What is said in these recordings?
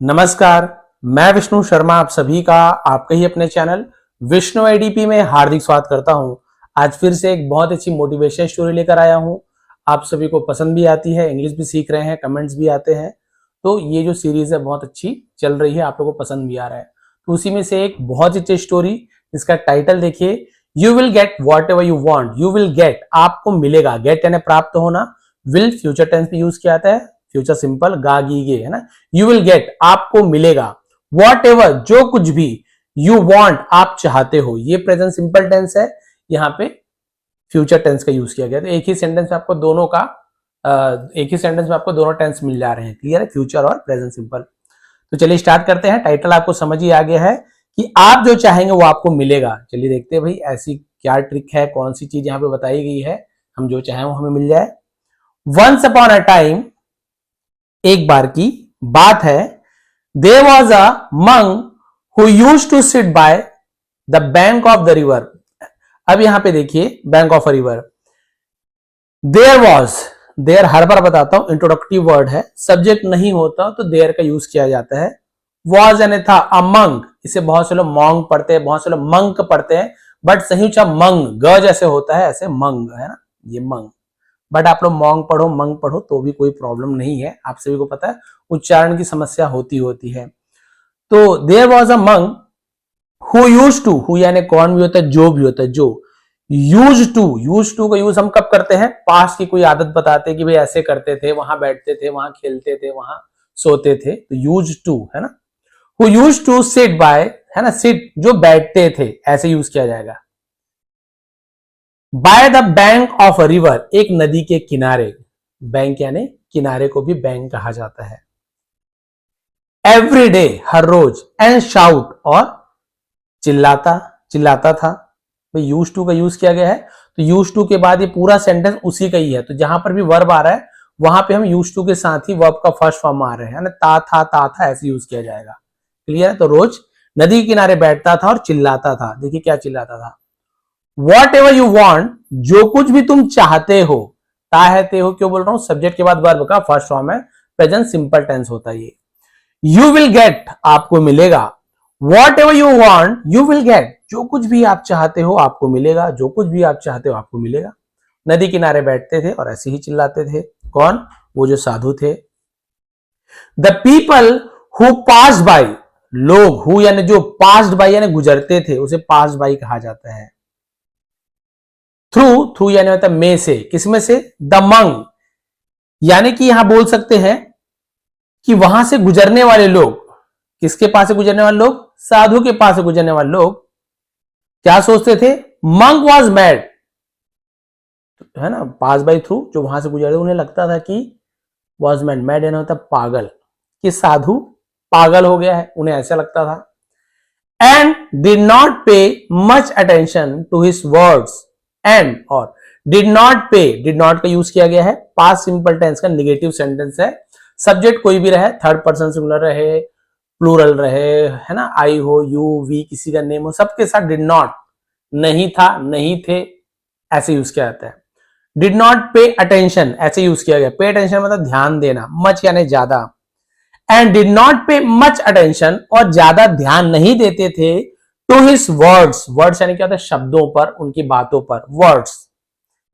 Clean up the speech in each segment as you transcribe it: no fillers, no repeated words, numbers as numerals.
नमस्कार, मैं विष्णु शर्मा आप सभी का आपके ही अपने चैनल विष्णु एडीपी में हार्दिक स्वागत करता हूं। आज फिर से एक बहुत अच्छी मोटिवेशन स्टोरी लेकर आया हूं। आप सभी को पसंद भी आती है, इंग्लिश भी सीख रहे हैं, कमेंट्स भी आते हैं, तो ये जो सीरीज है बहुत अच्छी चल रही है, आप लोगों को पसंद भी आ रहा है। तो उसी में से एक बहुत अच्छी स्टोरी, इसका टाइटल देखिए, you will get what ever you want. You will get, आपको मिलेगा, गेट यानी प्राप्त होना, विल फ्यूचर टेंस में यूज किया जाता है, फ्यूचर सिंपल गा गी गे है ना। यू विल गेट, आपको मिलेगा, वॉट एवर, जो कुछ भी, यू वॉन्ट, आप चाहते हो। ये प्रेजेंट सिंपल टेंस है, यहाँ पे फ्यूचर टेंस का यूज किया गया। तो एक ही सेंटेंस में आपको दोनों टेंस मिल जा रहे हैं। क्लियर है, फ्यूचर और प्रेजेंट सिंपल। तो चलिए स्टार्ट करते हैं। टाइटल आपको समझ ही आ गया है कि आप जो चाहेंगे वो आपको मिलेगा। चलिए देखते हैं भाई ऐसी क्या ट्रिक है, कौन सी चीज यहाँ पे बताई गई है, हम जो चाहें वो हमें मिल जाए। वंस अपॉन अ टाइम, एक बार की बात है, there was a monk who used to sit by the bank of the river. अब यहां पे देखिए, bank of a river, there was, there हर बार बताता हूं इंट्रोडक्टिव वर्ड है, सब्जेक्ट नहीं होता तो देयर का यूज किया जाता है। वॉज यानी था, अ मंक, इसे बहुत से लोग मॉन्ग पढ़ते हैं, बहुत से लोग मंक पढ़ते हैं, बट सही उच्चारण मंग, ग जैसे होता है ऐसे मंग है ना, ये मंग। बट आप लोग मॉन्ग पढ़ो, मंग पढ़ो तो भी कोई प्रॉब्लम नहीं है, आप सभी को पता है उच्चारण की समस्या होती है। तो there was a monk who used to, who यानी कौन भी होता है, जो भी होता है, जो। यूज्ड टू का यूज हम कब करते हैं, पास्ट की कोई आदत बताते हैं कि भाई ऐसे करते थे, वहां बैठते थे, वहां खेलते थे, वहां सोते थे, तो यूज्ड टू है ना। Who used to sit by, है ना, सिट जो बैठते थे, ऐसे यूज किया जाएगा। Bye the bank of a river, एक नदी के किनारे, बैंक यानी किनारे को भी बैंक कहा जाता है। एवरी डे, हर रोज, एंड शाउट, और चिल्लाता था। भाई यूज टू का यूज किया गया है, तो यूज टू के बाद ये पूरा सेंटेंस उसी का ही है, तो जहां पर भी वर्ब आ रहा है वहां पे हम यूज टू के साथ ही वर्ब का फर्स्ट फॉर्म आ रहे हैं ना, ता था ऐसे यूज किया जाएगा। क्लियर है, तो रोज नदी के किनारे बैठता था और चिल्लाता था। देखिए क्या चिल्लाता था, वॉट एवर यू वॉन्ट, जो कुछ भी तुम चाहते हो। चाहते हो क्यों बोल रहा हूं, सब्जेक्ट के बाद वर्ब का फर्स्ट फॉर्म है, प्रेजेंट सिंपल टेंस होता है ये। यू विल गेट, आपको मिलेगा, what ever you want you will get, जो कुछ भी आप चाहते हो आपको मिलेगा, जो कुछ भी आप चाहते हो आपको मिलेगा। नदी किनारे बैठते थे और ऐसे ही चिल्लाते थे। कौन, वो जो साधु थे। The people who passed by, लोग, हु यानी जो, पास्ड बाय यानी गुजरते थे, उसे पास्ड बाय कहा जाता है। थ्रू यानी होता है में से, किसमें से, द मंग, यानी कि यहां बोल सकते हैं कि वहां से गुजरने वाले लोग, किसके पास से गुजरने वाले लोग, साधु के पास से गुजरने वाले लोग क्या सोचते थे, मंक वॉज मैड, है ना, पास बाय थ्रू, जो वहां से गुजरते उन्हें लगता था कि वॉज मैड, मैड यानी होता पागल, कि साधु पागल हो गया है, उन्हें ऐसा लगता था। And did not pay much attention to his words, and और did not pay, did not का यूज किया गया है, पास्ट सिंपल टेंस का निगेटिव सेंटेंस है। सब्जेक्ट कोई भी रहे, थर्ड पर्सन सिंगुलर रहे, प्लूरल रहे, है ना, आई हो, यू, वी, किसी का नेम हो, सबके साथ डिड नॉट, नहीं था, नहीं थे, ऐसे यूज किया जाता है। डिड नॉट पे अटेंशन, ऐसे यूज किया गया। पे अटेंशन मतलब ध्यान देना, मच यानी ज्यादा। And did not pay much attention, और ज्यादा ध्यान नहीं देते थे, टू हिज वर्ड्स, वर्ड्स यानी क्या होता है, शब्दों पर, उनकी बातों पर, वर्ड्स,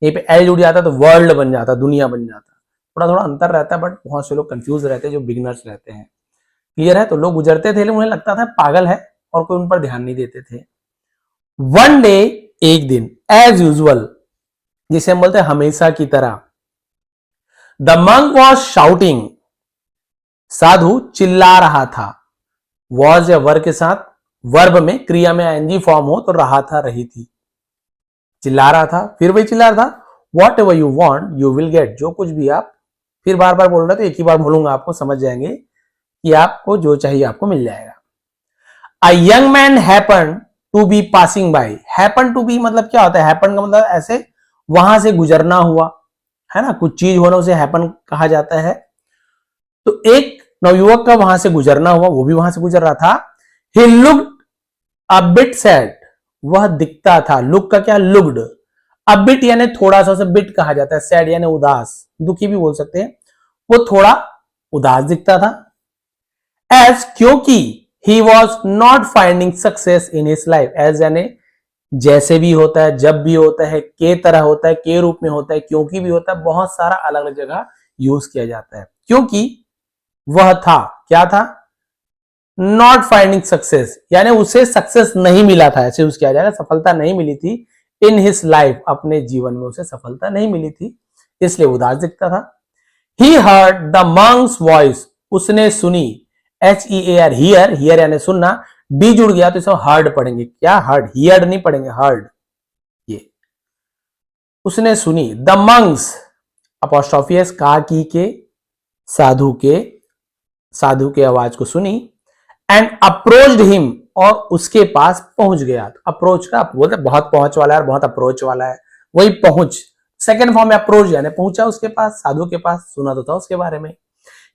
यहीं पे एल जुड़ जाता तो वर्ल्ड बन जाता, दुनिया बन जाता। थोड़ा थोड़ा अंतर रहता है, बट बहुत से लोग कंफ्यूज रहते हैं जो बिगनर्स रहते हैं। क्लियर है, तो लोग गुजरते थे, उन्हें लगता था पागल है और कोई उन पर ध्यान नहीं देते थे। वन डे, एक दिन, एज यूजुअल, जिसे हम बोलते हैं हमेशा की तरह, द मंक वॉज शाउटिंग, साधु चिल्ला रहा था। वॉज या वर्ब के साथ, वर्ब में क्रिया में आईएनजी फॉर्म हो तो रहा था, रही थी, चिल्ला रहा था, फिर वही चिल्ला रहा था, what ever you want you will get, जो कुछ भी आप, फिर बार बार बोल रहे तो एक ही बार बोलूंगा, आपको समझ जाएंगे कि आपको जो चाहिए आपको मिल जाएगा। A young man happen to be passing by, happen to be मतलब क्या होता है, हैपन का मतलब ऐसे वहां से गुजरना हुआ, है ना, कुछ चीज होना उसे हैपन कहा जाता है। तो एक नवयुवक का वहां से गुजरना हुआ, वो भी वहां से गुजर रहा था। He looked a bit sad, वह दिखता था, लुक का क्या, लुक्ड, अ बिट यानी थोड़ा सा, उसे बिट कहा जाता है, सैड यानी उदास, दुखी भी बोल सकते हैं, वो थोड़ा उदास दिखता था। एज क्योंकि he was not finding success in his life, as यानी जैसे भी होता है, जब भी होता है, के तरह होता है, के रूप में होता है, क्योंकि भी होता है, बहुत सारा अलग अलग जगह यूज किया जाता है। क्योंकि वह था, क्या था, नॉट फाइंडिंग सक्सेस, यानी उसे सक्सेस नहीं मिला था, ऐसे यूज किया जाएगा, सफलता नहीं मिली थी इन हिज लाइफ, अपने जीवन में उसे सफलता नहीं मिली थी, इसलिए उदास दिखता था। He heard the monks voice, उसने सुनी, HEAR, हियर, हियर यानी सुनना, डी जुड़ गया तो इसे हर्ड पढ़ेंगे, क्या हर्ड, हियर्ड नहीं पढ़ेंगे, हर्ड, ये उसने सुनी, द मंक्स अपॉस्ट्रोफी एस, का की के, साधु के आवाज को सुनी, एंड अप्रोच्ड हिम, और उसके पास पहुंच गया। अप्रोच का बोलते बहुत पहुंच वाला है और बहुत अप्रोच वाला है, वही पहुंच, सेकेंड फॉर्म में अप्रोच यानी पहुंचा उसके पास, साधु के पास, सुना तो था उसके बारे में।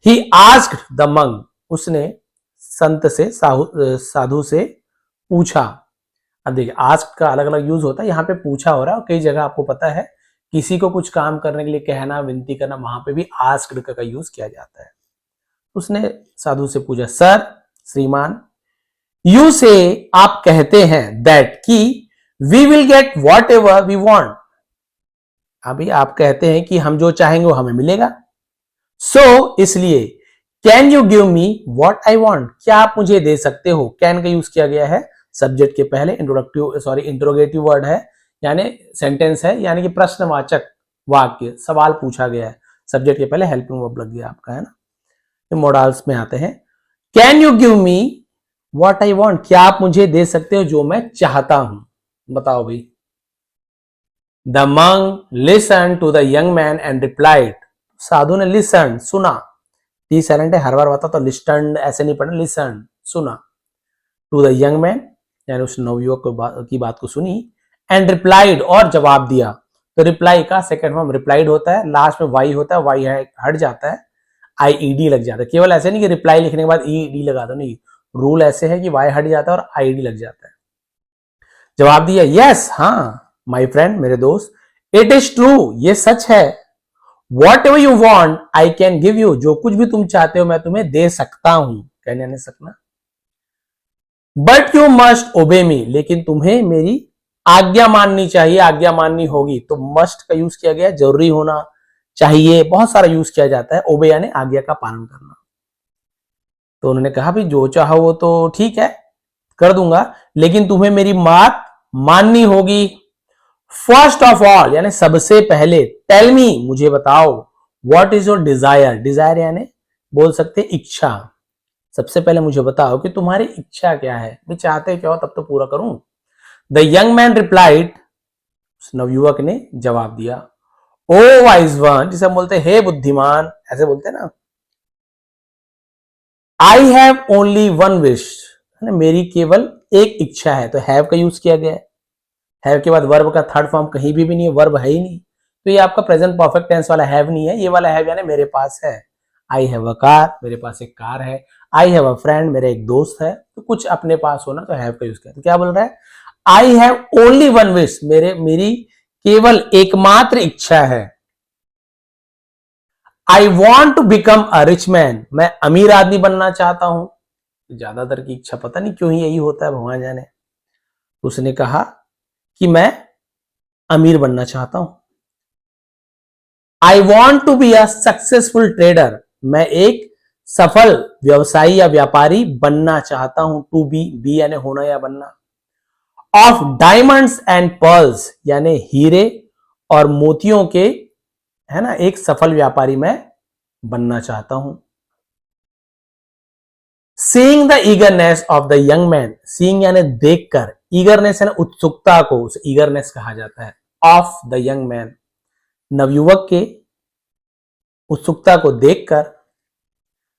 ही आस्क्ड द मंक, उसने संत से, साधु से पूछा। अब देखिए आस्क्ड का अलग अलग यूज होता है, यहां पे पूछा हो रहा है, और कई जगह आपको पता है किसी को कुछ काम करने के लिए कहना, विनती करना, वहां पे भी आस्क्ड का यूज किया जाता है। उसने साधु से पूछा, सर, श्रीमान, यू से, आप कहते हैं, दैट कि we will get whatever we want, अभी आप कहते हैं कि हम जो चाहेंगे वो हमें मिलेगा, सो इसलिए can you give me what I want, क्या आप मुझे दे सकते हो, कैन का यूज किया गया है सब्जेक्ट के पहले, इंट्रोगेटिव वर्ड है, यानी सेंटेंस है, यानी कि प्रश्नवाचक वाक्य, सवाल पूछा गया है, सब्जेक्ट के पहले हेल्पिंग वर्ब लग गया आपका, है ना, ये मॉडल्स में आते हैं। Can you give me what I want, क्या आप मुझे दे सकते हो जो मैं चाहता हूं, बताओ भाई। The monk listen to the young man and replied, साधु ने लिसन, सुना, टी साइलेंट है, हर बार बता तो लिस्टन ऐसे नहीं पढ़ना, लिसन, सुना, टू द यंग मैन यानी उस नवयुवक की बात को सुनी, एंड रिप्लाइड, और जवाब दिया। तो रिप्लाई का सेकंड फॉर्म रिप्लाइड होता है, लास्ट में वाई होता है, वाई हट जाता है, IED लग जाता है, केवल ऐसे नहीं कि रिप्लाई लिखने के बाद ED लगा दो, नहीं, रूल ऐसे है कि वाई हट जाता है और IED लग जाता है। जवाब दिया, यस, हाँ माय फ्रेंड, मेरे दोस्त, इट इज ट्रू, ये सच है, what ever you want I can give you, जो कुछ भी तुम चाहते हो मैं तुम्हें दे सकता हूं, कहने नहीं सकना, बट यू मस्ट ओबे मी, लेकिन तुम्हें मेरी आज्ञा माननी चाहिए, आज्ञा माननी होगी, तो मस्ट का यूज किया गया, जरूरी होना चाहिए, बहुत सारा यूज किया जाता है, ओबे यानी आज्ञा का पालन करना। तो उन्होंने कहा भी जो चाहो वो तो ठीक है, कर दूंगा, लेकिन तुम्हें मेरी बात माननी होगी। फर्स्ट ऑफ ऑल यानी सबसे पहले, टेल मी, मुझे बताओ, what is your desire, desire यानी बोल सकते इच्छा, सबसे पहले मुझे बताओ कि तुम्हारी इच्छा क्या है, मैं चाहते क्या हो तब तो पूरा करूं। द यंग मैन रिप्लाइड, नवयुवक ने जवाब दिया, ओ वाइज वन, जिसे हम बोलते हैं हे बुद्धिमान, ऐसे बोलते हैं ना, आई हैव ओनली वन विश, मेरी केवल एक इच्छा है, तो हैव का यूज किया गया है, हैव के बाद वर्ब का थर्ड फॉर्म कहीं भी नहीं है, वर्ब है ही नहीं, तो ये आपका प्रेजेंट परफेक्ट टेंस वाला हैव नहीं है, ये वाला हैव यानी मेरे पास है, आई हैव अ कार, मेरे पास एक कार है, आई हैव अ फ्रेंड, मेरा एक दोस्त है, तो कुछ अपने पास होना तो हैव का यूज किया, तो क्या बोल रहा है, I have only one wish, मेरी केवल एकमात्र इच्छा है, I want to become a rich man, मैं अमीर आदमी बनना चाहता हूं, ज्यादातर की इच्छा पता नहीं क्यों ही यही होता है, भगवान जाने। उसने कहा कि मैं अमीर बनना चाहता हूं, I want to be a successful trader, मैं एक सफल व्यवसायी या व्यापारी बनना चाहता हूं, टू बी यानी होना या बनना, ऑफ डायमंड्स एंड पर्ल्स यानी हीरे और मोतियों के, है ना, एक सफल व्यापारी मैं बनना चाहता हूं। Seeing the eagerness of the young man, seeing यानी देखकर, ईगरनेस यानी उत्सुकता को, उसे ईगरनेस कहा जाता है, ऑफ द यंग मैन, नवयुवक के उत्सुकता को देखकर,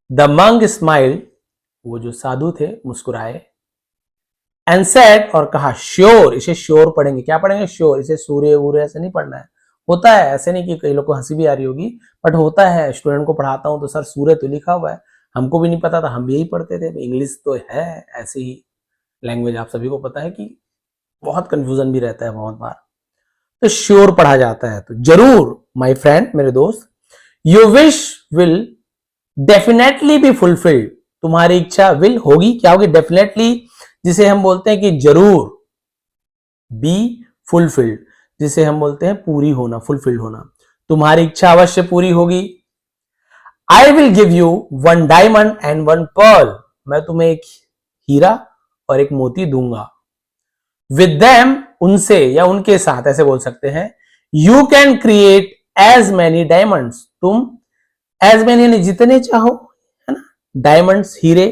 द मंक स्माइल, वो जो साधु थे मुस्कुराए, एंड सेड, और कहा, श्योर, इसे श्योर पढ़ेंगे, क्या पढ़ेंगे, श्योर, इसे सूर्य वूर्य ऐसे नहीं पढ़ना है, होता है ऐसे नहीं कि कई लोग को हंसी भी आ रही होगी, बट होता है, स्टूडेंट को पढ़ाता हूं तो सर सूर्य तो लिखा हुआ है, हमको भी नहीं पता था, हम भी यही पढ़ते थे, इंग्लिश तो है ऐसे ही लैंग्वेज, आप सभी को पता है कि बहुत कंफ्यूजन भी रहता है बहुत बार, तो श्योर पढ़ा जाता है, तो जरूर माय फ्रेंड, मेरे दोस्त, your wish will definitely be fulfilled, तुम्हारी इच्छा विल होगी, क्या होगी, डेफिनेटली, जिसे हम बोलते हैं कि जरूर, बी फुलफिल्ड, जिसे हम बोलते हैं पूरी होना, फुलफिल्ड होना, तुम्हारी इच्छा अवश्य पूरी होगी। I will give you 1 diamond and 1 pearl, मैं तुम्हें एक हीरा और एक मोती दूंगा। विद देम, उनसे या उनके साथ ऐसे बोल सकते हैं, you can create as many diamonds, तुम एज मैनी यानी जितने चाहो, है ना, डायमंड्स हीरे,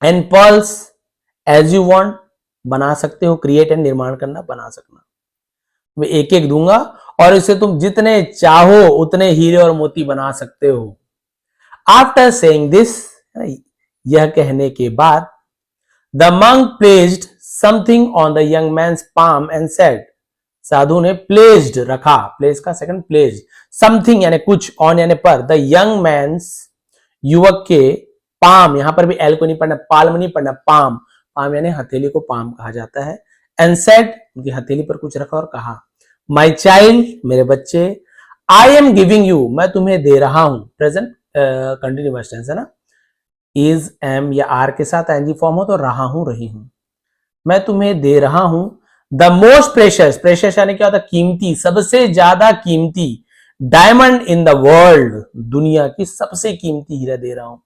and pearls as you want, बना सकते हो, क्रिएट एंड निर्माण करना, बना सकना, मैं एक एक दूंगा और इसे तुम जितने चाहो उतने हीरे और मोती बना सकते हो। आफ्टर सेइंग दिस, यह कहने के बाद, the monk placed something on the young man's palm and said, साधु ने प्लेस्ड रखा, प्लेस का सेकंड प्लेस्ड, समथिंग यानी कुछ, ऑन यानी पर, द यंग मैन्स युवक के, पाम, यहां पर भी एल को नहीं पढ़ना, पाल्म नहीं पढ़ना, पाम, पाम यानी हथेली को पाम कहा जाता है, एंड सेड, उनकी हथेली पर कुछ रखा और कहा, माई चाइल्ड, मेरे बच्चे, आई एम गिविंग यू, मैं तुम्हें दे रहा हूं, प्रेजेंट कंटिन्यूअस टेंस है ना, इज एम या आर के साथ आईएनजी फॉर्म हो तो रहा हूं, रही हूं, मैं तुम्हें दे रहा हूं, द मोस्ट प्रेशियस, प्रेशियस यानी क्या होता है, कीमती, सबसे ज्यादा कीमती, डायमंड इन द वर्ल्ड, दुनिया की सबसे कीमती हीरा दे रहा हूं।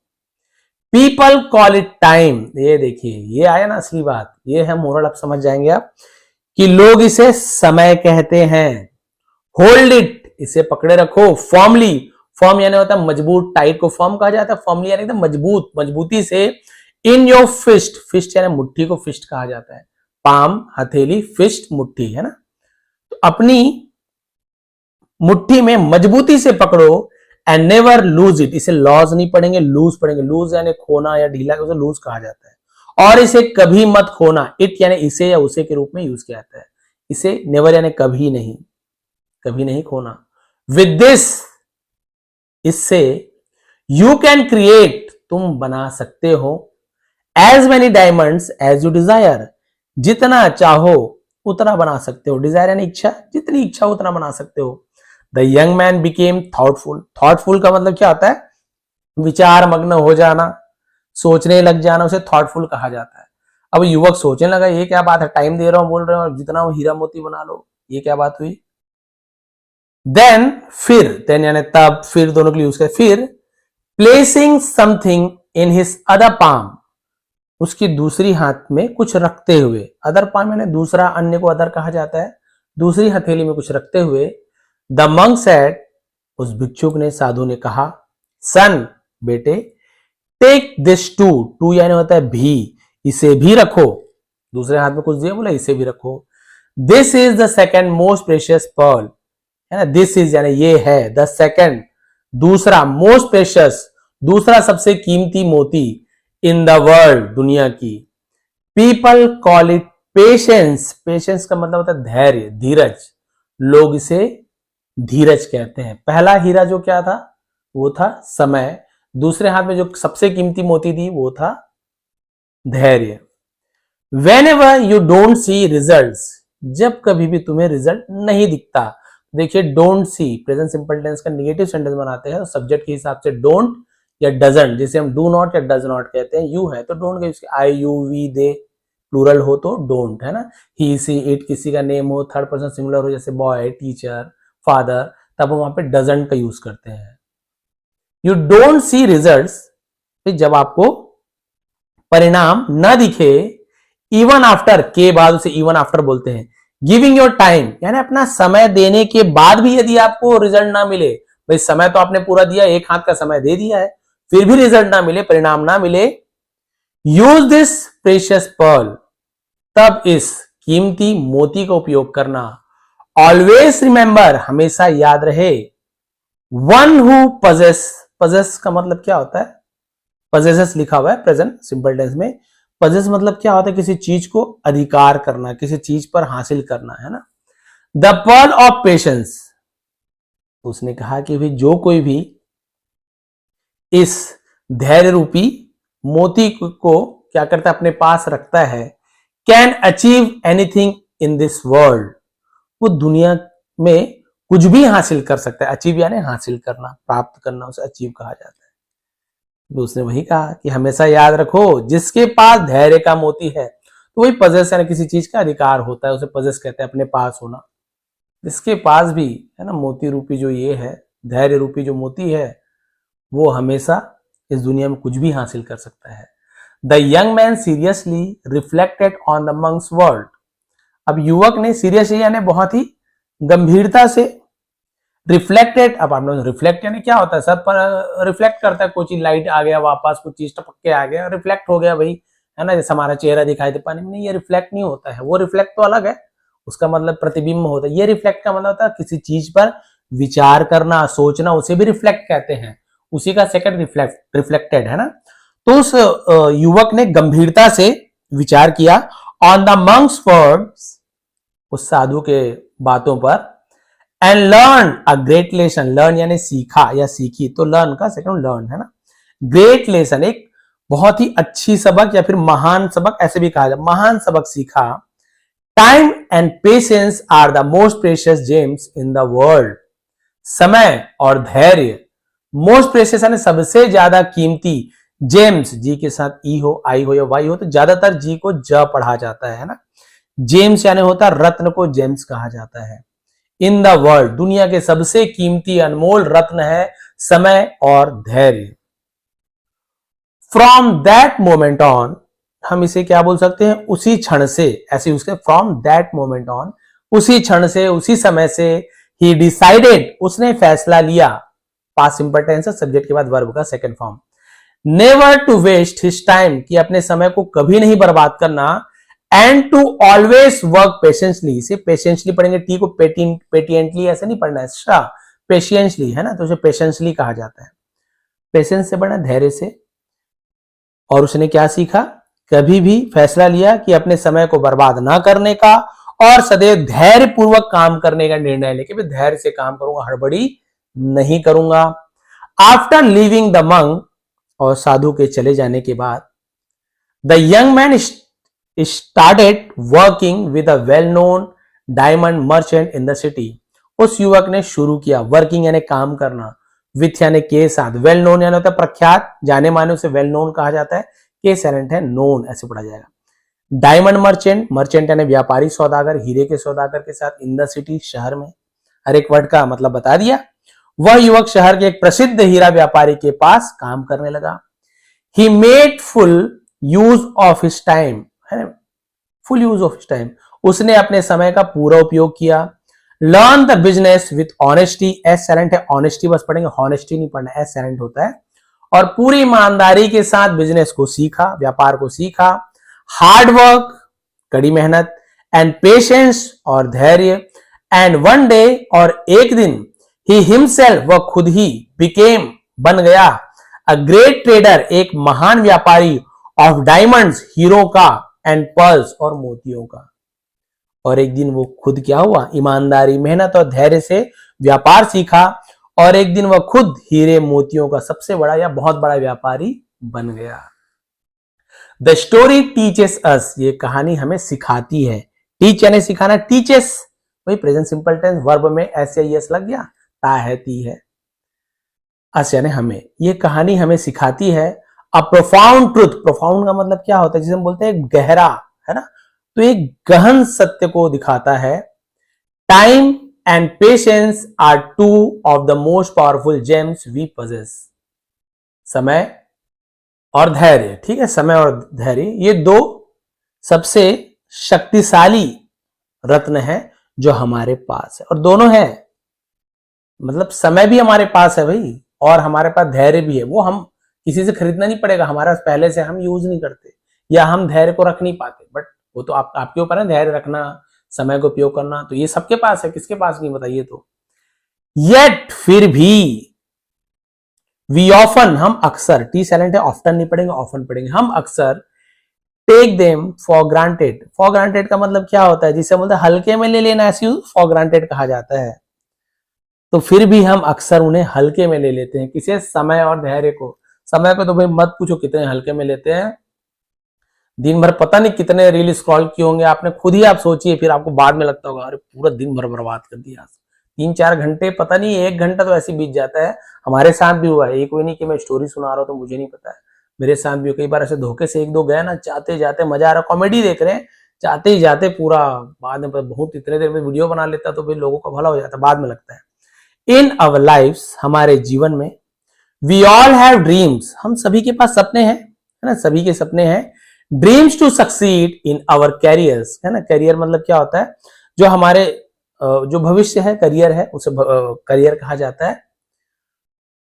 पीपल कॉल इट टाइम, ये देखिए, ये आया ना असली बात, ये है मोरल, अब समझ जाएंगे आप कि लोग इसे समय कहते हैं। होल्ड इट, इसे पकड़े रखो, फॉर्मली, फॉर्म यानी होता है मजबूत, टाइट को फॉर्म कहा जाता है, फॉर्मली यानी एकदम मजबूत, मजबूती से, इन योर फिस्ट, फिस्ट यानी मुट्ठी को फिस्ट कहा जाता है, पाम हथेली, फिस्ट मुट्ठी, है ना, तो अपनी मुट्ठी में मजबूती से पकड़ो, एंड नेवर लूज इट, इसे लॉज नहीं पढ़ेंगे, लूज पढ़ेंगे, लूज यानी खोना या ढीला, उसे लूज कहा जाता है, और इसे कभी मत खोना, इट यानी इसे या उसे के रूप में यूज किया जाता है, इसे नेवर यानी कभी नहीं, कभी नहीं खोना। विद दिस, इससे, यू कैन क्रिएट, तुम बना सकते हो, as many diamonds as you desire, जितना चाहो उतना बना सकते हो, डिजायर यानी इच्छा, जितनी इच्छा उतना बना सकते हो। The young man became thoughtful, thoughtful का मतलब क्या होता है, विचार मग्न हो जाना, सोचने लग जाना, उसे थॉटफुल कहा जाता है। अब युवक सोचने लगा, ये क्या बात है, टाइम दे रहा हूं, बोल रहे हो, जितना हो हीरा मोती बना लो, ये क्या बात हुई। देन, फिर, देन यानी तब, फिर दोनों के लिए यूज करें, फिर, placing something in his other palm, उसकी दूसरी हाथ में कुछ रखते हुए, अदर पाम यानी दूसरा, अन्य को अदर कहा जाता है, दूसरी हथेली में कुछ रखते हुए, द मंक सेड, उस भिक्षुक ने, साधु ने कहा, सन, बेटे, टेक दिस टू, टू यानी होता है भी, इसे भी रखो, दूसरे हाथ में कुछ दिया, बोला इसे भी रखो, this is the second most precious pearl, है ना, दिस इज यानी ये है, द सेकेंड, दूसरा, मोस्ट प्रेशियस, दूसरा सबसे कीमती मोती, इन द वर्ल्ड, दुनिया की। People call it patience, patience का मतलब होता है धैर्य, धीरज, लोग इसे धीरज कहते हैं। पहला हीरा जो क्या था, वो था समय, दूसरे हाथ में जो सबसे कीमती मोती थी वो था धैर्य। Whenever you don't see results, जब कभी भी तुम्हें रिजल्ट नहीं दिखता, देखिए don't see present simple tense का नेगेटिव सेंटेंस बनाते हैं, तो सब्जेक्ट के हिसाब से डोंट या डजंट, जिसे हम डू नॉट या डज नॉट कहते हैं, यू है तो डोंट का use, I you we they plural हो तो डोंट, है ना, ही सी इट किसी का नेम हो, थर्ड पर्सन सिंगुलर हो, जैसे बॉय, टीचर, फादर, तब हम वहां पे डजंट का यूज करते हैं। यू डोंट सी रिजल्ट्स, जब आपको परिणाम न दिखे, इवन आफ्टर, के बाद उसे इवन आफ्टर बोलते हैं, गिविंग योर टाइम यानी अपना समय देने के बाद भी यदि आपको रिजल्ट ना मिले, भाई समय तो आपने पूरा दिया, एक हाथ का समय दे दिया है, फिर भी रिजल्ट ना मिले, परिणाम ना मिले, यूज दिस प्रेशियस पर्ल, तब इस कीमती मोती का उपयोग करना। ऑलवेज रिमेंबर, हमेशा याद रहे, वन हु पजेस, पजेस का मतलब क्या होता है, पजेसेस लिखा हुआ है प्रेजेंट सिंपल टेंस में, पजेस मतलब क्या होता है, किसी चीज को अधिकार करना, किसी चीज पर हासिल करना, है ना। द पर्ल ऑफ पेशेंस, उसने कहा कि भाई जो कोई भी इस धैर्य रूपी मोती को क्या करता है, अपने पास रखता है, can achieve anything in this world, वो दुनिया में कुछ भी हासिल कर सकता है, अचीव यानी हासिल करना, प्राप्त करना, उसे अचीव कहा जाता है। तो उसने वही कहा कि हमेशा याद रखो, जिसके पास धैर्य का मोती है, तो वही पजेस यानी किसी चीज का अधिकार होता है, उसे पजेस कहते हैं, अपने पास होना। जिसके पास भी है ना मोती रूपी जो ये है, धैर्य रूपी जो मोती है, वो हमेशा इस दुनिया में कुछ भी हासिल कर सकता है। The young man seriously reflected on the monks word. अब युवक ने सीरियसली यानी बहुत ही गंभीरता से रिफ्लेक्टेड, अब आप लोग रिफ्लेक्ट यानी क्या होता है, सब पर रिफ्लेक्ट करता है, कोई चीज लाइट आ गया वापस, कुछ चीज टपक के आ गया, रिफ्लेक्ट हो गया भाई, है ना, जैसे हमारा चेहरा दिखाई दे पानी में, नहीं, ये रिफ्लेक्ट नहीं होता है, वो रिफ्लेक्ट तो अलग है, उसका मतलब प्रतिबिंब होता है। ये रिफ्लेक्ट का मतलब होता है किसी चीज पर विचार करना, सोचना, उसे भी रिफ्लेक्ट कहते हैं, उसी का सेकंड रिफ्लेक्टेड है ना। तो उस युवक ने गंभीरता से विचार किया ऑन द मंक्स वर्ड्स, उस साधु के बातों पर, and learn a great lesson. Learn यानी सीखा या सीखी, तो लर्न का सेकंड लर्न है ना। ग्रेट लेसन एक बहुत ही अच्छी सबक या फिर महान सबक, ऐसे भी कहा जाए, महान सबक सीखा। Time and patience are the most precious gems in the world. समय और धैर्य मोस्ट प्रेशियस यानी सबसे ज्यादा कीमती, जेम्स जी के साथ ई हो, आई हो या वाई हो, तो ज्यादातर जी को ज पढ़ा जाता है ना। जेम्स यानी होता है रत्न, को जेम्स कहा जाता है। इन द वर्ल्ड, दुनिया के सबसे कीमती अनमोल रत्न है समय और धैर्य। फ्रॉम दैट मोमेंट ऑन, हम इसे क्या बोल सकते हैं, उसी क्षण से, ऐसे उसके फ्रॉम दैट मोमेंट ऑन, उसी क्षण से, उसी समय से, ही डिसाइडेड, उसने फैसला लिया, पास्ट सिंपल टेंस है, सब्जेक्ट के बाद वर्ब का second form, never to waste his time, कि अपने समय को कभी नहीं बर्बाद करना, and to always work patiently, इसे पेशेंसली पढ़ेंगे, टी को पेटिएंटली ऐसे नहीं पढ़ना है, पेशियंसली है ना, तो उसे पेशेंसली कहा जाता है। पेशेंस से पढ़ना, धैर्य से। और उसने क्या सीखा, कभी भी फैसला लिया कि अपने समय को बर्बाद ना करने का, और सदैव धैर्य पूर्वक काम करने का निर्णय लेके भी धैर्य से काम करूंगा, हड़बड़ी नहीं करूंगा। आफ्टर लीविंग द मंक, और साधु के चले जाने के बाद, the young man started working with a well known diamond merchant in the city. उस युवक ने शुरू किया, वर्किंग यानी काम करना, विथ यानी के साथ, वेल नोन यानी होता है प्रख्यात, जाने माने, उसे वेल नोन कहा जाता है, के साइलेंट है, नोन ऐसे पढ़ा जाएगा। डायमंड मर्चेंट, मर्चेंट यानी व्यापारी सौदागर, हीरे के सौदागर के साथ, इन द सिटी शहर में, हर एक वर्ड का मतलब बता दिया। वह युवक शहर के एक प्रसिद्ध हीरा व्यापारी के पास काम करने लगा। He made full use of his time, he full use of his time, उसने अपने समय का पूरा उपयोग किया। Learn the business with honesty, S silent है, ऑनेस्टी बस पढ़ेंगे, हॉनेस्टी नहीं पढ़ना, एस साइलेंट होता है। और पूरी ईमानदारी के साथ बिजनेस को सीखा, व्यापार को सीखा। हार्ड वर्क, कड़ी मेहनत, एंड पेशेंस और धैर्य, एंड वन डे, और एक दिन, ही हिमसेल्फ, वह खुद ही, बिकेम बन गया, अ ग्रेट ट्रेडर, एक महान व्यापारी, ऑफ डायमंड्स, हीरो का, एंड पर्ल्स, और मोतियों का। और एक दिन वो खुद क्या हुआ, ईमानदारी, मेहनत और धैर्य से व्यापार सीखा, और एक दिन वह खुद हीरे मोतियों का सबसे बड़ा या बहुत बड़ा व्यापारी बन गया। द स्टोरी टीचेस अस, ये कहानी हमें सिखाती है, टीच यानी सिखाना, टीचेस वही प्रेजेंट सिंपल टेंस, वर्ब में एस या एस लग गया, ता है, ती है, अस यानी हमें, ये कहानी हमें सिखाती है अ प्रोफाउंड ट्रुथ। प्रोफाउंड का मतलब क्या होता है, जिसे हम बोलते हैं गहरा, है ना, तो एक गहन सत्य को दिखाता है। Time and patience are two of the most powerful gems we possess. समय और धैर्य, ठीक है, समय और धैर्य, ये दो सबसे शक्तिशाली रत्न है जो हमारे पास है, और दोनों है, मतलब समय भी हमारे पास है भाई, और हमारे पास धैर्य भी है, वो हम किसी से खरीदना नहीं पड़ेगा, हमारा पहले से, हम यूज नहीं करते, या हम धैर्य को रख नहीं पाते, बट वो तो आपके ऊपर है, धैर्य रखना, समय को उपयोग करना, तो ये सबके पास है, किसके पास नहीं बताइए तो। येट, फिर भी, वी ऑफन, हम अक्सर, टी साइलेंट है, ऑफ्टन नहीं पढ़ेंगे, ऑफन पढ़ेंगे, हम अक्सर, take them for granted. For granted का मतलब क्या होता है, जिसे बोलते हैं हल्के में ले लेना, ऐसी फॉर ग्रांटेड कहा जाता है। तो फिर भी हम अक्सर उन्हें हल्के में ले लेते हैं, किसे, समय और धैर्य को। समय को तो भाई मत पूछो कितने हल्के में लेते हैं, दिन भर पता नहीं कितने रील स्क्रॉल किए होंगे आपने, खुद ही आप सोचिए, फिर आपको बाद में लगता होगा अरे पूरा दिन भर बर्बाद कर दिया, 3-4 घंटे, पता नहीं 1 घंटा तो ऐसे बीत जाता है। हमारे साथ भी हुआ है, एक कोई नहीं कि मैं स्टोरी सुना रहा हूँ तो मुझे नहीं पता है, मेरे साथ भी कई बार ऐसे धोखे से 1-2 गए ना, जाते जाते मजा आ रहा, कॉमेडी देख रहे हैं, जाते ही जाते पूरा बाद में बहुत इतने देर में वीडियो बना लेता तो फिर लोगों का भला हो जाता बाद में लगता है। इन अवर लाइफ्स, हमारे जीवन में, वी ऑल हैव ड्रीम्स, हम सभी के पास सपने हैं, है ना, सभी के सपने हैं। Dreams to succeed in our careers, है ना, करियर मतलब क्या होता है, जो हमारे जो भविष्य है, करियर है, उसे करियर कहा जाता है।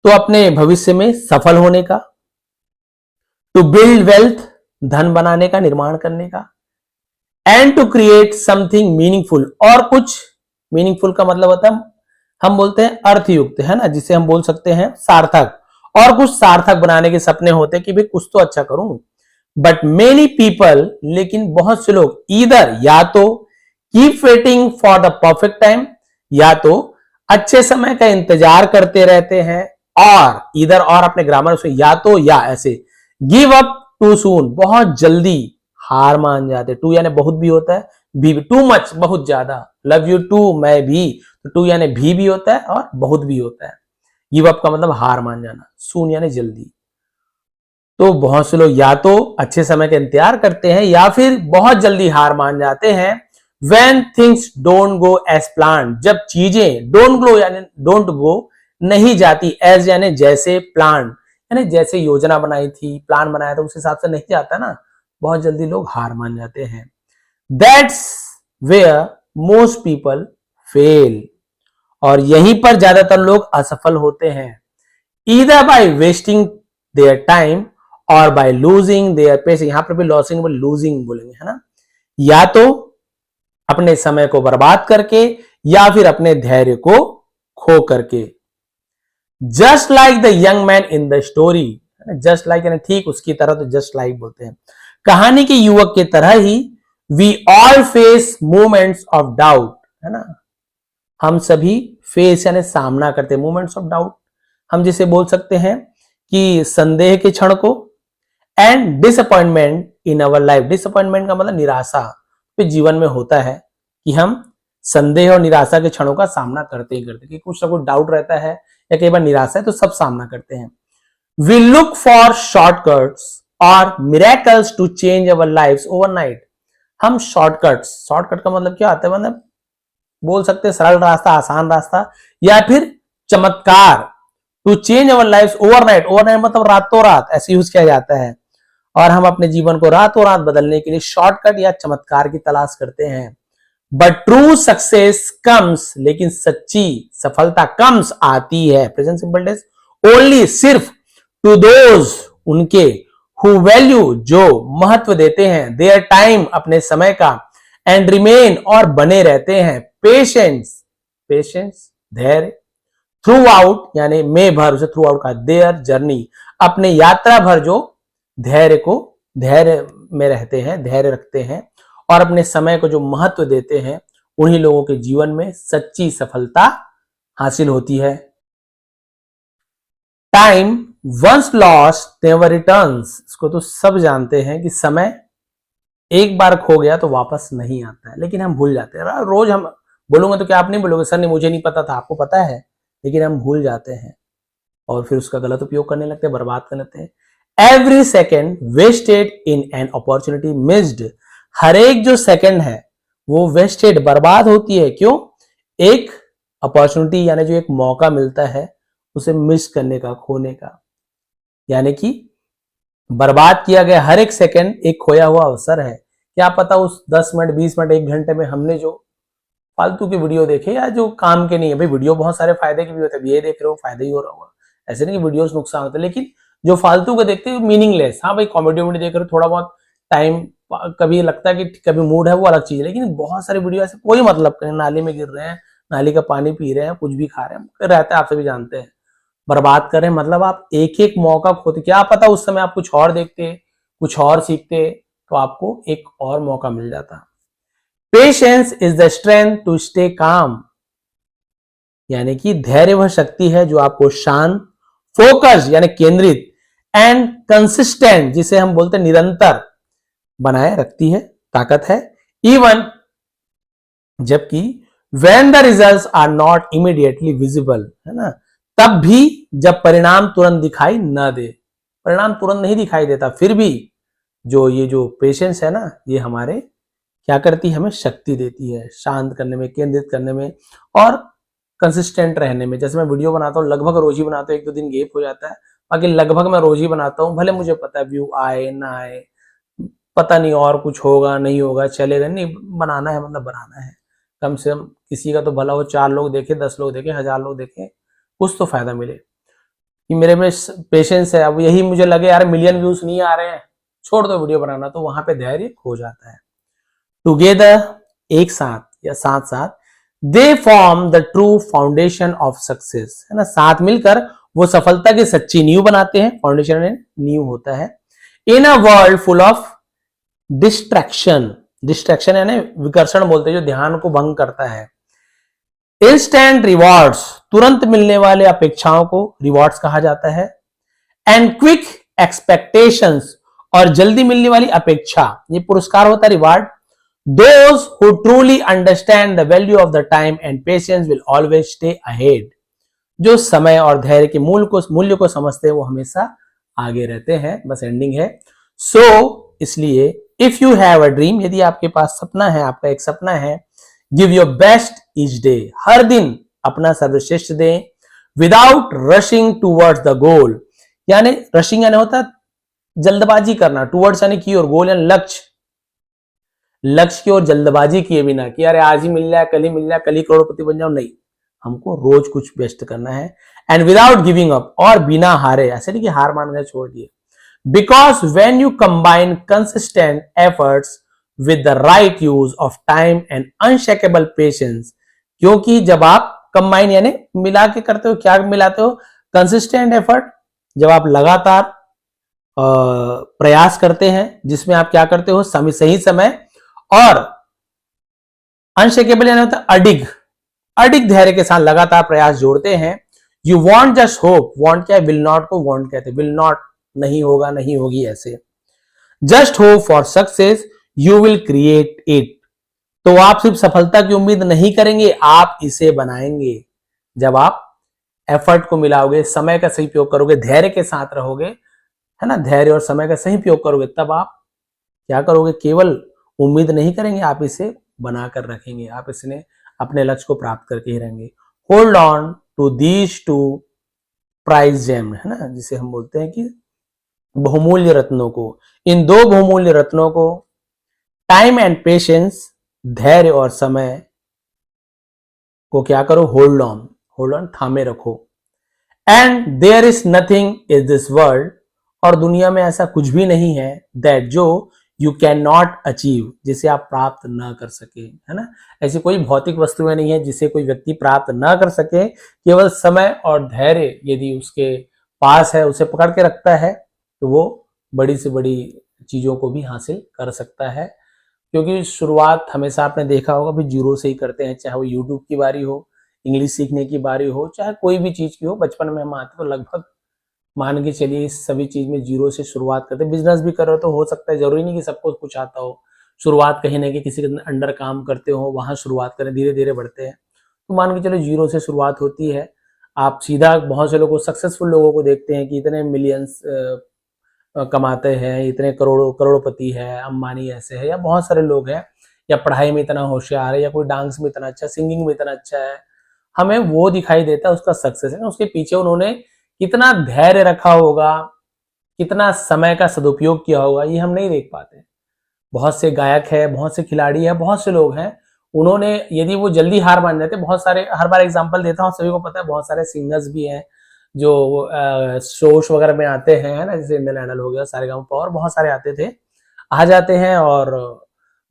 तो अपने भविष्य में सफल होने का, टू बिल्ड वेल्थ, धन बनाने का, निर्माण करने का, and to create something meaningful, और कुछ मीनिंगफुल का मतलब होता है, हम बोलते हैं अर्थयुक्त, है ना, जिसे हम बोल सकते हैं सार्थक, और कुछ सार्थक बनाने के सपने होते हैं कि भाई कुछ तो अच्छा करूं। बट मेनी पीपल, लेकिन बहुत से लोग, ईदर, या तो keep waiting for the perfect time, या तो अच्छे समय का इंतजार करते रहते हैं, और ईदर और अपने ग्रामर से या तो या ऐसे, गिव अप टू सून, बहुत जल्दी हार मान जाते। टू यानी बहुत भी होता है, भी, टू मच बहुत ज्यादा, लव यू टू, मैं भी, तो टू यानी भी होता है और बहुत भी होता है। गिव अप का मतलब हार मान जाना, सून यानी जल्दी। तो बहुत से लोग या तो अच्छे समय का इंतजार करते हैं या फिर बहुत जल्दी हार मान जाते हैं। When things don't go as planned, जब चीजें don't go यानी don't go नहीं जाती, as यानी जैसे, प्लान यानी जैसे योजना बनाई थी, प्लान बनाया था उस हिसाब से नहीं जाता ना, बहुत जल्दी लोग हार मान जाते हैं। That's where most people fail, और यहीं पर ज्यादातर लोग असफल होते हैं। Either by wasting their time or by losing their patience, यहां पर भी लॉसिंग लूजिंग बोलेंगे, है ना, या तो अपने समय को बर्बाद करके या फिर अपने धैर्य को खो करके। Just like the young man in the story, just like यानी ठीक उसकी तरह, तो जस्ट लाइक बोलते हैं, कहानी के युवक के तरह ही, we all face moments of doubt, है ना, हम सभी फेस यानी सामना करते हैं, मोमेंट्स ऑफ डाउट, हम जिसे बोल सकते हैं कि संदेह के क्षण को, and disappointment in our life, disappointment का मतलब निराशा, फिर जीवन में होता है कि हम संदेह और निराशा के क्षणों का सामना करते ही करते, कि कुछ ना कुछ डाउट रहता है या कई बार निराशा है, तो सब सामना करते हैं। वी लुक फॉर शॉर्टकट्स और miracles to change our lives overnight, हम शॉर्टकट का मतलब क्या आता है, मतलब बोल सकते हैं सरल रास्ता, आसान रास्ता, या फिर चमत्कार, to change our lives overnight, overnight मतलब रातों रात ऐसे यूज किया जाता है, और हम अपने जीवन को रातों रात बदलने के लिए शॉर्टकट या चमत्कार की तलाश करते हैं। बट ट्रू सक्सेस कम्स, लेकिन सच्ची सफलता कम्स आती है, प्रेजेंट सिंपल टेंस, ओनली सिर्फ, टू दोज उनके, हु वैल्यू जो महत्व देते हैं, देयर टाइम अपने समय का, एंड रिमेन और बने रहते हैं, पेशेंस धैर्य, थ्रू आउट यानी में भर, उसे थ्रू आउट का, देयर जर्नी अपने यात्रा भर जो धैर्य में रहते हैं, धैर्य रखते हैं, और अपने समय को जो महत्व देते हैं, उन्हीं लोगों के जीवन में सच्ची सफलता हासिल होती है। Time once lost never returns, इसको तो सब जानते हैं कि समय एक बार खो गया तो वापस नहीं आता है, लेकिन हम भूल जाते हैं। रोज हम बोलूंगा तो क्या आप नहीं बोलोगे सर नहीं मुझे नहीं पता था, आपको पता है, लेकिन हम भूल जाते हैं और फिर उसका गलत उपयोग करने लगते हैं, बर्बाद कर लेते हैं। Every second wasted in an opportunity missed, हर एक जो सेकंड है वो वेस्टेड बर्बाद होती है, क्यों, एक अपॉर्चुनिटी यानी जो एक मौका मिलता है उसे मिस करने का, खोने का, यानी कि बर्बाद किया गया हर एक सेकंड एक खोया हुआ अवसर है। क्या पता उस 10 मिनट 20 मिनट 1 घंटे में हमने जो फालतू की वीडियो देखे या जो काम के नहीं है, भाई वीडियो बहुत सारे फायदे के भी होते हैं, ये देख रहे हो फायदा ही हो रहा होगा, ऐसे नहीं कि वीडियोस नुकसान होते, लेकिन जो फालतू का देखते हैं मीनिंगलेस, हाँ भाई कॉमेडी वॉमेडी देख रहे हो थोड़ा बहुत टाइम कभी लगता है कि कभी मूड है वो अलग चीज है, लेकिन बहुत सारी वीडियो ऐसे कोई मतलब नहीं, नाली में गिर रहे हैं, नाली का पानी पी रहे हैं, कुछ भी खा रहे हैं, रहता है आप सभी जानते हैं, बर्बाद कर रहे हैं, मतलब आप एक एक मौका खोते, क्या पता उस समय आप कुछ और देखते कुछ और सीखते तो आपको एक और मौका मिल जाता। Patience is the strength to stay calm, यानी कि धैर्य वह शक्ति है जो आपको शांत, फोकस यानी केंद्रित, एंड कंसिस्टेंट जिसे हम बोलते हैं निरंतर बनाए रखती है, ताकत है। इवन जबकि When the results are not immediately visible, है ना, तब भी जब परिणाम तुरंत दिखाई न दे, परिणाम तुरंत नहीं दिखाई देता, फिर भी जो पेशेंस है ना, ये हमारे क्या करती है, हमें शक्ति देती है शांत करने में, केंद्रित करने में और कंसिस्टेंट रहने में। जैसे मैं वीडियो बनाता हूँ, लगभग रोज ही बनाता हूँ, एक दो दिन गैप हो जाता है, बाकी लगभग मैं रोज ही बनाता हूँ। भले मुझे पता है व्यू आए ना आए, पता नहीं और कुछ होगा नहीं होगा, चलेगा नहीं, बनाना है मतलब बनाना है। कम से कम किसी का तो भला हो, 4 लोग देखे, 10 लोग देखे, 1000 लोग देखे, कुछ तो फायदा मिले कि मेरे में पेशेंस है। अब यही मुझे लगे यार मिलियन व्यूज नहीं आ रहे हैं, छोड़ दो वीडियो बनाना, तो वहां पे धैर्य खो जाता है। टुगेदर, एक साथ या साथ साथ, they form the true foundation of success, है ना, साथ मिलकर वो सफलता की सच्ची नींव बनाते हैं। फाउंडेशन नींव होता है। In a world full of distraction, distraction यानी विकर्षण बोलते हैं, जो ध्यान को भंग करता है। इंस्टेंट रिवॉर्ड्स, तुरंत मिलने वाले अपेक्षाओं को रिवॉर्ड्स कहा जाता है। एंड क्विक एक्सपेक्टेशंस, और जल्दी मिलने वाली अपेक्षा, ये पुरस्कार होता है, reward. Those who truly understand the value of the time and patience will always stay ahead. जो समय और धैर्य के मूल्य को समझते हैं वो हमेशा आगे रहते हैं। बस एंडिंग है। So इसलिए if you have a dream, यदि आपके पास सपना है, आपका एक सपना है, give your best each day, हर दिन अपना सर्वश्रेष्ठ दें, without rushing towards the goal, यानी रशिंग यानी होता है जल्दबाजी करना, towards यानी की ओर, गोल यानी लक्ष्य, लक्ष्य की ओर जल्दबाजी किए बिना कि यार आज ही मिल जाए, कल ही मिल जाए, कल ही करोड़पति बन जाओ, नहीं, हमको रोज कुछ बेस्ट करना है। एंड विदाउट गिविंग अप, और बिना हारे, ऐसे नहीं कि हार मान गए छोड़ दिए। Because when you combine consistent efforts with the right use of time and unshakeable patience, क्योंकि जब आप कंबाइन यानी मिला के करते हो, क्या मिलाते हो, कंसिस्टेंट एफर्ट, जब आप लगातार प्रयास करते हैं, जिसमें आप क्या करते हो, सही समय, और अनशेकेबल यानी होता है अडिग, अडिग धैर्य के साथ लगातार प्रयास जोड़ते हैं। You want just hope, want क्या है, विल नॉट को वॉन्ट कहते हैं, विल नॉट नहीं होगा, नहीं होगी, ऐसे। Just hope for success, you will create it, तो आप सिर्फ सफलता की उम्मीद नहीं करेंगे, आप इसे बनाएंगे। जब आप एफर्ट को मिलाओगे, समय का सही उपयोग करोगे, धैर्य के साथ रहोगे, है ना, धैर्य और समय का सही उपयोग करोगे, तब आप क्या करोगे, केवल उम्मीद नहीं करेंगे, आप इसे बनाकर रखेंगे, आप इसने अपने लक्ष्य को प्राप्त करके ही रहेंगे। Hold on to these two prize gem, है ना, जिसे हम बोलते हैं कि बहुमूल्य रत्नों को, इन दो बहुमूल्य रत्नों को, टाइम एंड पेशेंस, धैर्य और समय को क्या करो, होल्ड ऑन, होल्ड ऑन, थामे रखो। And there is nothing in this world, और दुनिया में ऐसा कुछ भी नहीं है, दैट जो यू कैन नॉट अचीव, जिसे आप प्राप्त ना कर सके, है ना, ऐसी कोई भौतिक वस्तुएं नहीं है जिसे कोई व्यक्ति प्राप्त ना कर सके। केवल समय और धैर्य यदि उसके पास है, उसे पकड़ के रखता है, तो वो बड़ी से बड़ी चीजों को भी हासिल कर सकता है। क्योंकि शुरुआत हमेशा आपने देखा होगा भी जीरो से ही करते हैं, चाहे वो यूट्यूब की बारी हो, इंग्लिश सीखने की बारी हो, चाहे कोई भी चीज की हो। बचपन में हम आते तो लगभग मान के चलिए इस सभी चीज में जीरो से शुरुआत करते हैं। बिजनेस भी कर रहे हो तो हो सकता है, जरूरी नहीं कि सबको कुछ आता हो, शुरुआत कहीं ना कहीं किसी के अंडर काम करते हो, वहां शुरुआत करें, धीरे धीरे बढ़ते हैं। तो मान के चलो जीरो से शुरुआत होती है। आप सीधा बहुत से लोगों, सक्सेसफुल लोगों को देखते हैं कि इतने मिलियंस कमाते हैं, इतने करोड़पति है, अंबानी ऐसे है, या बहुत सारे लोग हैं, या पढ़ाई में इतना होशियार है, या कोई डांस में इतना अच्छा, सिंगिंग में इतना अच्छा है, हमें वो दिखाई देता है उसका सक्सेस है ना। उसके पीछे उन्होंने कितना धैर्य रखा होगा, कितना समय का सदुपयोग किया होगा, ये हम नहीं देख पाते। बहुत से गायक है, बहुत से खिलाड़ी है, बहुत से लोग हैं, उन्होंने यदि वो जल्दी हार मान जाते, बहुत सारे, हर बार एग्जांपल देता हूँ, सभी को पता है, बहुत सारे सिंगर्स भी हैं जो शोज वगैरह में आते हैं ना, जैसे इंडियन आइडल हो गया, सारेगामापा, और बहुत सारे आते थे, आ जाते हैं और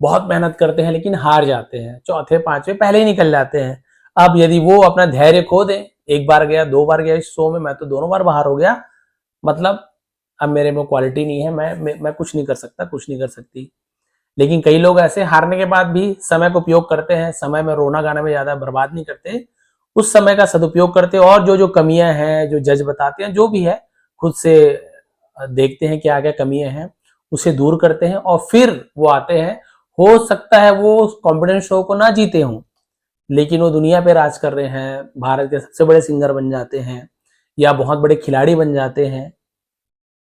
बहुत मेहनत करते हैं, लेकिन हार जाते हैं, चौथे पांचवें पहले ही निकल जाते हैं। अब यदि वो अपना धैर्य खो दें, एक बार गया, 2 बार गया इस शो में, मैं तो दोनों बार बाहर हो गया, मतलब अब मेरे में क्वालिटी नहीं है, मैं कुछ नहीं कर सकता, कुछ नहीं कर सकती। लेकिन कई लोग ऐसे हारने के बाद भी समय का उपयोग करते हैं, समय में रोना गाना में ज्यादा बर्बाद नहीं करते, उस समय का सदुपयोग करते, और जो कमियां हैं, जो जज बताते हैं, जो भी है, खुद से देखते हैं क्या क्या कमियां हैं, उसे दूर करते हैं, और फिर वो आते हैं। हो सकता है वो कॉन्फिडेंस शो को ना जीते हों, लेकिन वो दुनिया पे राज कर रहे हैं, भारत के सबसे बड़े सिंगर बन जाते हैं या बहुत बड़े खिलाड़ी बन जाते हैं,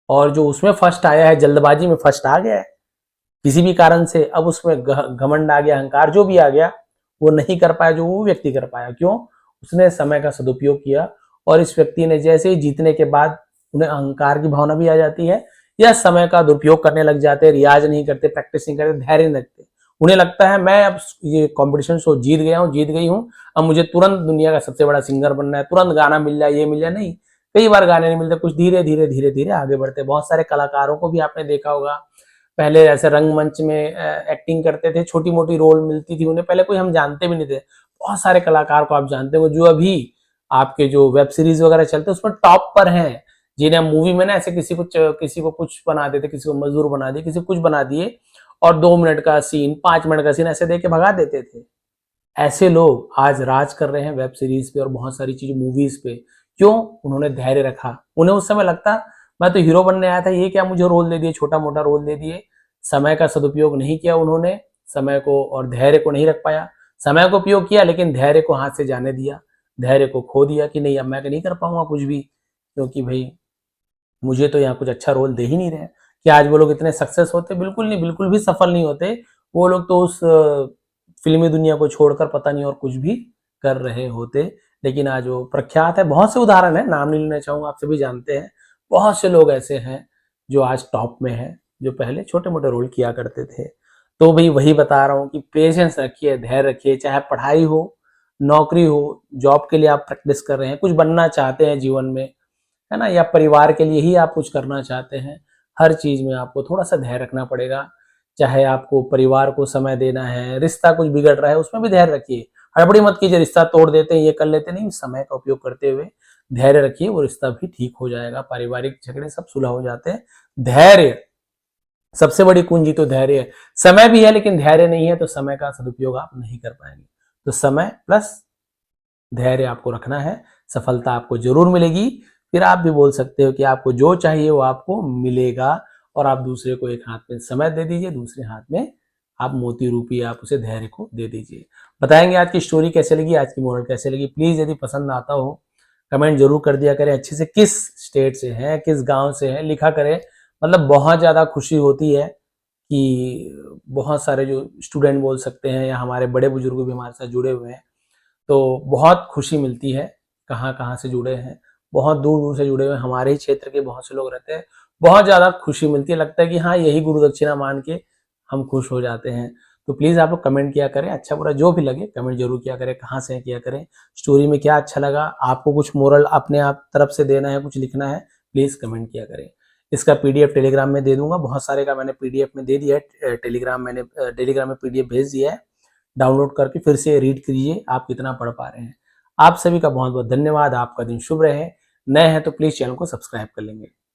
और जो उसमें फर्स्ट आया है, जल्दबाजी में फर्स्ट आ गया है किसी भी कारण से, अब उसमें घमंड आ गया, अहंकार जो भी आ गया, वो नहीं कर पाया जो वो व्यक्ति कर पाया। क्यों? उसने समय का सदुपयोग किया। और इस व्यक्ति ने जैसे ही जीतने के बाद उन्हें अहंकार की भावना भी आ जाती है, या समय का दुरुपयोग करने लग जाते हैं, रियाज नहीं करते, प्रैक्टिस नहीं करते, धैर्य नहीं रखते। उन्हें लगता है मैं अब ये कंपटीशन शो जीत गया हूँ, जीत गई हूँ, अब मुझे तुरंत दुनिया का सबसे बड़ा सिंगर बनना है, तुरंत गाना मिल जाए, ये मिल जाए। नहीं, कई बार गाने नहीं मिलते, कुछ धीरे धीरे धीरे धीरे आगे बढ़ते। बहुत सारे कलाकारों को भी आपने देखा होगा, पहले ऐसे रंगमंच में एक्टिंग करते थे, छोटी मोटी रोल मिलती थी उन्हें, पहले कोई हम जानते भी नहीं थे। बहुत सारे कलाकार को आप जानते हो जो अभी आपके जो वेब सीरीज वगैरह चलते हैं उसमें टॉप पर हैं, जिन्हें मूवी में ना ऐसे किसी को कुछ बना देते, किसी को मजदूर बना दिए, किसी को कुछ बना दिए, और 2 मिनट का सीन, 5 मिनट का सीन ऐसे दे के भगा देते थे। ऐसे लोग आज राज कर रहे हैं वेब सीरीज पे और बहुत सारी चीज मूवीज पे। क्यों? उन्होंने धैर्य रखा। उन्हें उस समय लगता मैं तो हीरो बनने आया था, ये क्या मुझे रोल दे दिए, छोटा मोटा रोल दे दिए। समय का सदुपयोग नहीं किया उन्होंने, समय को और धैर्य को नहीं रख पाया। समय को उपयोग किया लेकिन धैर्य को हाथ से जाने दिया, धैर्य को खो दिया कि नहीं अब मैं नहीं कर पाऊंगा कुछ भी, क्योंकि भाई मुझे तो यहाँ कुछ अच्छा रोल दे ही नहीं रहे। कि आज वो लोग इतने सक्सेस होते? बिल्कुल नहीं, बिल्कुल भी सफल नहीं होते। वो लोग तो उस फिल्मी दुनिया को छोड़कर पता नहीं और कुछ भी कर रहे होते। लेकिन आज वो प्रख्यात है। बहुत से उदाहरण है, नाम नहीं लेना चाहूंगा, आप सभी जानते हैं। बहुत से लोग ऐसे हैं जो आज टॉप में हैं, जो पहले छोटे मोटे रोल किया करते थे। तो भाई वही बता रहा हूँ कि पेशेंस रखिए, धैर्य रखिए, चाहे पढ़ाई हो, नौकरी हो, जॉब के लिए आप प्रैक्टिस कर रहे हैं, कुछ बनना चाहते हैं जीवन में, है ना, या परिवार के लिए ही आप कुछ करना चाहते हैं, हर चीज में आपको थोड़ा सा धैर्य रखना पड़ेगा। चाहे आपको परिवार को समय देना है, रिश्ता कुछ बिगड़ रहा है, उसमें भी धैर्य रखिए। हड़बड़ी मत कीजिए, रिश्ता तोड़ देते हैं, ये कर लेते नहीं, समय का उपयोग करते हुए धैर्य रखिए, वो रिश्ता भी ठीक हो जाएगा, पारिवारिक झगड़े सब सुलह हो जाते हैं। धैर्य सबसे बड़ी कुंजी तो धैर्य है। समय भी है लेकिन धैर्य नहीं है तो समय का सदुपयोग आप नहीं कर पाएंगे। तो समय प्लस धैर्य आपको रखना है, सफलता आपको जरूर मिलेगी। फिर आप भी बोल सकते हो कि आपको जो चाहिए वो आपको मिलेगा। और आप दूसरे को एक हाथ में समय दे दीजिए, दूसरे हाथ में आप मोती रूपी आप उसे धैर्य को दे दीजिए। बताएंगे आज की स्टोरी कैसे लगी, आज की मोरल कैसे लगी। प्लीज यदि पसंद आता हो कमेंट जरूर कर दिया करें। अच्छे से किस स्टेट से हैं, किस गांव से हैं, लिखा करें। मतलब बहुत ज्यादा खुशी होती है कि बहुत सारे जो स्टूडेंट बोल सकते हैं या हमारे बड़े बुजुर्ग भी हमारे साथ जुड़े हुए हैं, तो बहुत खुशी मिलती है। कहाँ कहाँ से जुड़े हैं, बहुत दूर दूर से जुड़े हुए, हमारे ही क्षेत्र के बहुत से लोग रहते हैं। बहुत ज्यादा खुशी मिलती है, लगता है कि हाँ यही गुरु दक्षिणा मान के हम खुश हो जाते हैं। तो प्लीज आप लोग कमेंट किया करें, अच्छा बुरा जो भी लगे कमेंट जरूर किया करें, कहाँ से किया करें, स्टोरी में क्या अच्छा लगा, आपको कुछ मोरल अपने आप तरफ से देना है, कुछ लिखना है, प्लीज कमेंट किया करें। इसका पीडीएफ टेलीग्राम में दे दूंगा, बहुत सारे का मैंने पीडीएफ में दे दिया है, टेलीग्राम में पीडीएफ भेज दिया है। डाउनलोड करके फिर से रीड कीजिए, आप कितना पढ़ पा रहे हैं। आप सभी का बहुत बहुत धन्यवाद। आपका दिन शुभ रहे। नए हैं तो प्लीज चैनल को सब्सक्राइब कर लेंगे।